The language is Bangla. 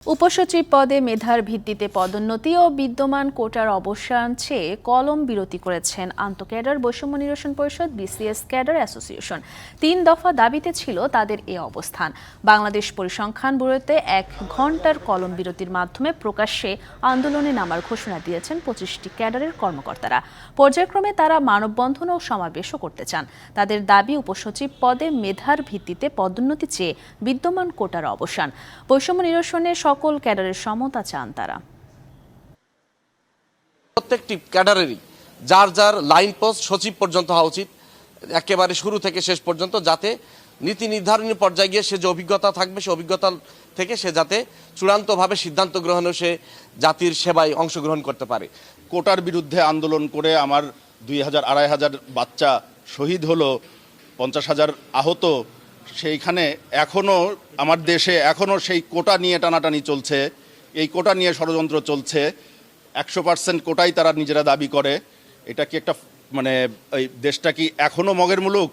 উপসচিব পদে মেধার ভিত্তিতে পদোন্নতি ও বিদ্যমান কোটার অবসান চেয়ে কলম বিরতি করেছেন আন্তঃক্যাডার বৈষম্য নিরসন পরিষদ বিসিএস ক্যাডার অ্যাসোসিয়েশন। ৩ দফা দাবিতে ছিল তাদের এ অবস্থান। বাংলাদেশ পরিসংখ্যান ব্যুরোতে ১ ঘণ্টার কলম বিরতির মাধ্যমে প্রকাশ্যে আন্দোলনে নামার ঘোষণা দিয়েছেন ২৫টি ক্যাডারের কর্মকর্তারা। পর্যায়ক্রমে তারা মানববন্ধন ও সমাবেশও করতে চান। তাদের দাবি, উপসচিব পদে মেধার ভিত্তিতে পদোন্নতি চেয়ে বিদ্যমান কোটার অবসান। বৈষম্য নিরসনে সকল ক্যাডারের সমতা চান তারা। প্রত্যেকটি ক্যাডারেরই যার যার লাইন পোস্ট সচিব পর্যন্ত হওয়া উচিত, একেবারে শুরু থেকে শেষ পর্যন্ত, যাতে নীতি নির্ধারণী পর্যায়ে গিয়ে সে যে অভিজ্ঞতা থাকবে সে অভিজ্ঞতা থেকে সে যাতে চূড়ান্তভাবে সিদ্ধান্ত গ্রহণে সে জাতির সেবায় অংশগ্রহণ করতে পারে। কোটার বিরুদ্ধে আন্দোলন করে আমার ২,০০০-২,৫০০ বাচ্চা শহীদ হলো, ৫০,০০০ আহত। সেইখানে এখনও আমার দেশে এখনও সেই কোটা নিয়ে টানাটানি চলছে, এই কোটা নিয়ে ষড়যন্ত্র চলছে। ১০০% কোটাই তারা নিজেরা দাবি করে। এটা কি একটা এই দেশটা কি এখনও মগের মুলুক?